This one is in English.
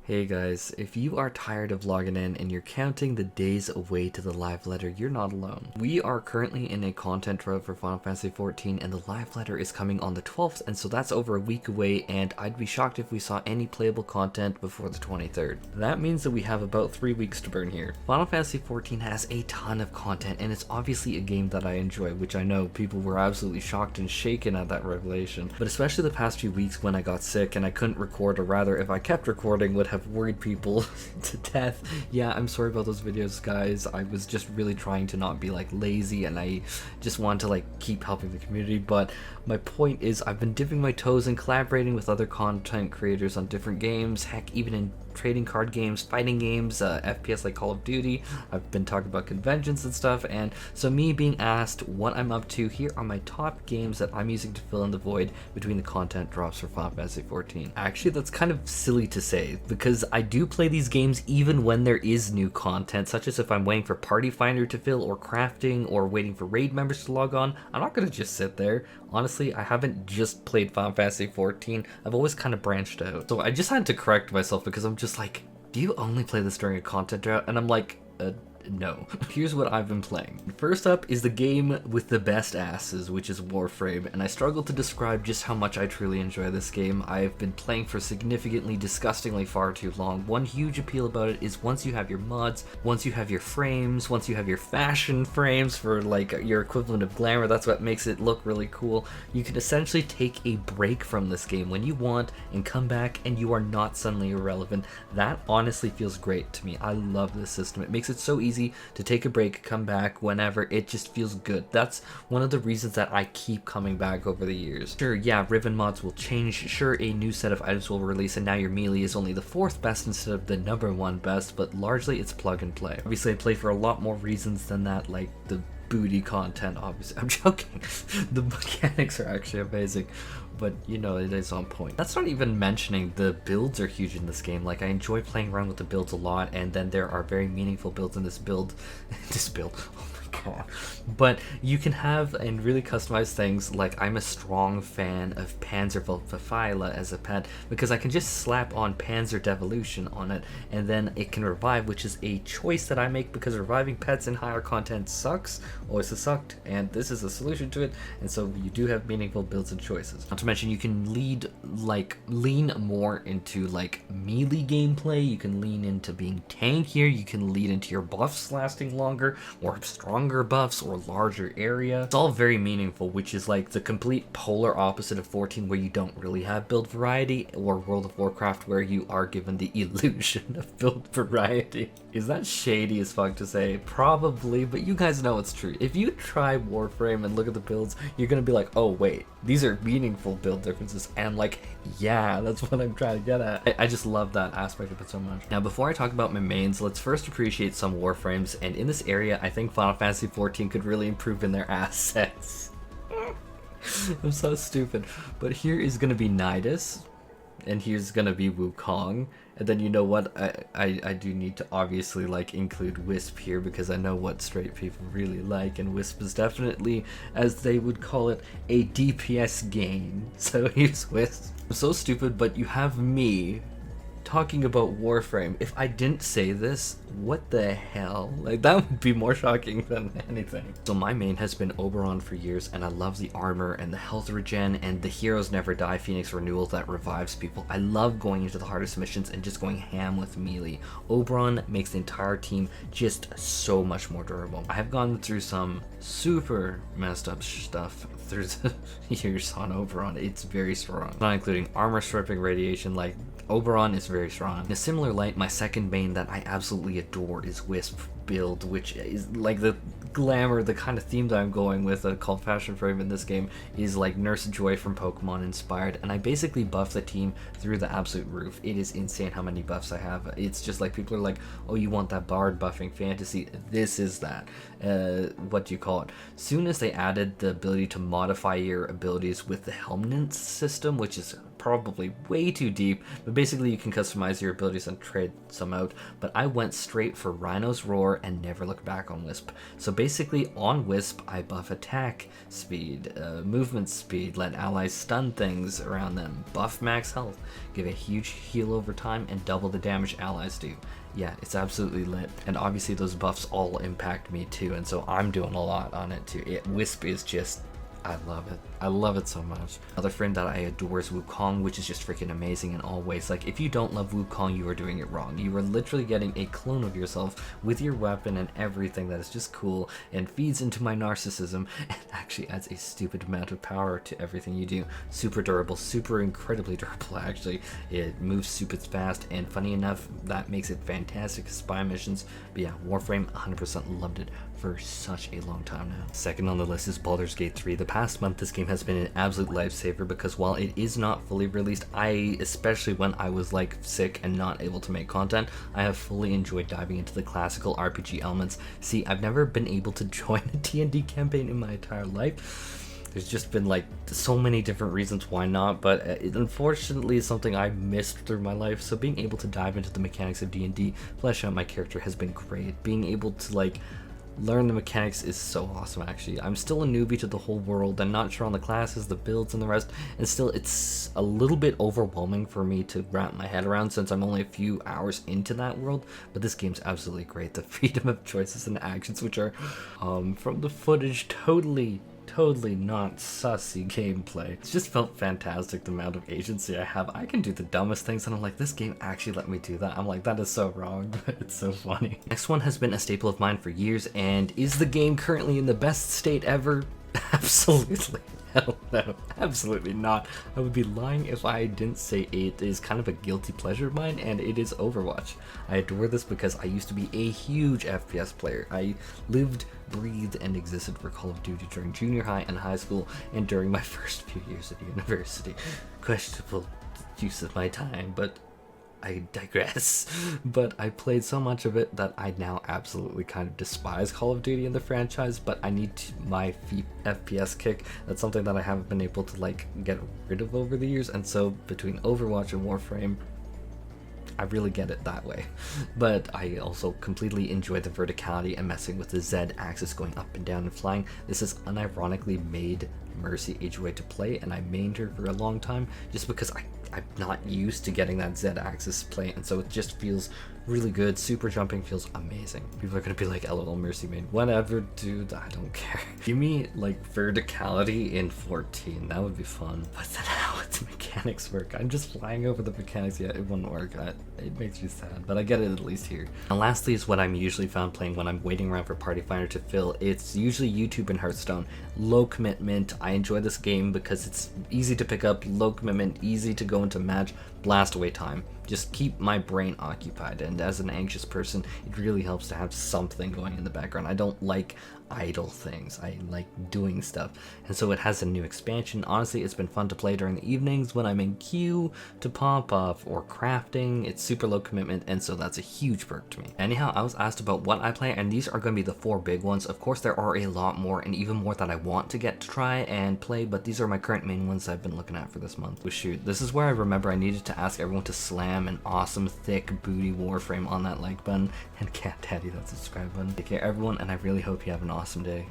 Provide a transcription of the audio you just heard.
Hey guys, if you are tired of logging in and you're counting the days away to the live letter, you're not alone. We are currently in a content drought for Final Fantasy XIV and the live letter is coming on the 12th, and so that's over a week away, and I'd be shocked if we saw any playable content before the 23rd. That means that we have about 3 weeks to burn here. Final Fantasy XIV has a ton of content and it's obviously a game that I enjoy, which I know people were absolutely shocked and shaken at that revelation. But especially the past few weeks when I got sick and I couldn't record, or rather if I kept recording would have worried people to death. Yeah, I'm sorry about those videos, guys. I was just really trying to not be like lazy, and I just wanted to like keep helping the community. But my point is, I've been dipping my toes and collaborating with other content creators on different games, heck, even in trading card games, fighting games, FPS like Call of Duty. I've been talking about conventions and stuff, and so me being asked what I'm up to, here are my top games that I'm using to fill in the void between the content drops for Final Fantasy XIV. Actually, that's kind of silly to say, because I do play these games even when there is new content, such as if I'm waiting for Party Finder to fill, or crafting, or waiting for raid members to log on. I'm not gonna just sit there. Honestly, I haven't just played Final Fantasy XIV, I've always kind of branched out. So I just had to correct myself, because I'm just like, do you only play this during a content drought? And I'm like, no. Here's what I've been playing. First up is the game with the best asses, which is WARFRAME, and I struggle to describe just how much I truly enjoy this game. I've been playing for significantly, disgustingly far too long. One huge appeal about it is once you have your mods, once you have your frames, once you have your fashion frames for like your equivalent of glamour, that's what makes it look really cool. You can essentially take a break from this game when you want and come back and you are not suddenly irrelevant. That honestly feels great to me. I love this system. It makes it so easy to take a break, come back whenever. It just feels good. That's one of the reasons that I keep coming back over the years. Sure, yeah, Ribbon mods will change. Sure, a new set of items will release, and now your melee is only the 4th best instead of the #1 best, but largely it's plug and play. Obviously, I play for a lot more reasons than that, like the booty content, obviously. I'm joking. The mechanics are actually amazing, but you know, it is on point. That's not even mentioning the builds are huge in this game. Like, I enjoy playing around with the builds a lot, and then there are very meaningful builds in this build. Oh my god. But you can have and really customize things. Like, I'm a strong fan of Panzer as a pet, because I can just slap on Panzer Devolution on it, and then it can revive, which is a choice that I make because reviving pets in higher content sucks, always has sucked, and this is a solution to it, and so you do have meaningful builds and choices. Not to mention, you can lean more into like melee gameplay, you can lean into being tankier, you can lean into your buffs lasting longer, or stronger buffs, or larger area. It's all very meaningful, which is like the complete polar opposite of 14, where you don't really have build variety, or World of Warcraft, where you are given the illusion of build variety. Is that shady as fuck to say? Probably, but you guys know it's true. If you try Warframe and look at the builds, you're gonna be like, oh wait, these are meaningful build differences, and like, yeah, that's what I'm trying to get at. I just love that aspect of it so much. Now, before I talk about my mains, let's first appreciate some Warframes, and in this area, I think Final Fantasy XIV could really improve in their assets. I'm so stupid. But here is gonna be Nidus, and here's gonna be Wukong, and then you know what, I do need to obviously like include Wisp here, because I know what straight people really like, and Wisp is definitely, as they would call it, a DPS game. So here's Wisp. I'm so stupid, but you have me talking about Warframe. If I didn't say this, what the hell? Like, that would be more shocking than anything. So my main has been Oberon for years, and I love the armor and the health regen and the Heroes Never Die Phoenix renewal that revives people. I love going into the hardest missions and just going ham with melee. Oberon makes the entire team just so much more durable. I have gone through some super messed up stuff through the years on Oberon. It's very strong. Not including armor stripping, radiation, like, Oberon is very strong. In a similar light, my second main that I absolutely adore is Wisp build, which is like the glamour, the kind of theme that I'm going with, called Fashion Frame in this game, is like Nurse Joy from Pokemon inspired, and I basically buff the team through the absolute roof. It is insane how many buffs I have. It's just like, people are like, oh, you want that bard buffing fantasy? This is that. What do you call it? Soon as they added the ability to modify your abilities with the Helminth system, which is probably way too deep, but basically you can customize your abilities and trade some out. But I went straight for Rhino's Roar and never looked back on Wisp. So basically on Wisp, I buff attack speed, movement speed, let allies stun things around them, buff max health, give a huge heal over time, and double the damage allies do. Yeah, it's absolutely lit. And obviously those buffs all impact me too, and so I'm doing a lot on it too. Wisp is just, I love it. I love it so much. Another friend that I adore is Wukong, which is just freaking amazing in all ways. Like, if you don't love Wukong, you are doing it wrong. You are literally getting a clone of yourself with your weapon and everything that is just cool and feeds into my narcissism and actually adds a stupid amount of power to everything you do. Super durable, super incredibly durable actually. It moves super fast, and funny enough, that makes it fantastic spy missions. But yeah, Warframe 100% loved it for such a long time now. Second on the list is Baldur's Gate 3. The past month, this game has been an absolute lifesaver because while it is not fully released, especially when I was like sick and not able to make content, I have fully enjoyed diving into the classical RPG elements. See, I've never been able to join a D&D campaign in my entire life. There's just been like so many different reasons why not, but it unfortunately is something I missed through my life. So being able to dive into the mechanics of D&D, flesh out my character has been great. Being able to like learn the mechanics is so awesome actually. I'm still a newbie to the whole world and not sure on the classes, the builds, and the rest, and still it's a little bit overwhelming for me to wrap my head around since I'm only a few hours into that world. But this game's absolutely great. The freedom of choices and actions, which are from the footage, totally not sussy gameplay. It's just felt fantastic, the amount of agency I have. I can do the dumbest things and I'm like, this game actually let me do that. I'm like, that is so wrong, but it's so funny. Next one has been a staple of mine for years, and is the game currently in the best state ever? Absolutely. Hell no, absolutely not. I would be lying if I didn't say it is kind of a guilty pleasure of mine, and it is Overwatch. I adore this because I used to be a huge FPS player. I lived, breathed, and existed for Call of Duty during junior high and high school, and during my first few years at university. Questionable use of my time, but I digress. But I played so much of it that I now absolutely kind of despise Call of Duty in the franchise, but I need my FPS kick. That's something that I haven't been able to like get rid of over the years, and so between Overwatch and Warframe, I really get it that way. But I also completely enjoy the verticality and messing with the Z axis, going up and down and flying. This has unironically made Mercy a joy to play, and I mained her for a long time just because I'm not used to getting that Z axis play, and so it just feels really good. Super jumping feels amazing. People are gonna be like, LOL, Mercy main. Whatever, dude, I don't care. Give me like verticality in 14, that would be fun. But then how its mechanics work? I'm just flying over the mechanics. Yeah, it wouldn't work. It makes me sad, but I get it at least here. And lastly is what I'm usually found playing when I'm waiting around for Party Finder to fill. It's usually YouTube and Hearthstone. Low commitment. I enjoy this game because it's easy to pick up, low commitment, easy to go into match, blast away time. Just keep my brain occupied, and as an anxious person, it really helps to have something going in the background. I don't like idle things. I like doing stuff, and so it has a new expansion. Honestly, it's been fun to play during the evenings when I'm in queue to pop off or crafting. It's super low commitment, and so that's a huge perk to me. Anyhow, I was asked about what I play, and these are going to be the 4 big ones. Of course, there are a lot more, and even more that I want to get to try and play, but these are my current main ones I've been looking at for this month. But shoot, this is where I remember I needed to ask everyone to slam an awesome thick booty Warframe on that like button, and cat daddy that subscribe button. Take care everyone, and I really hope you have an awesome day.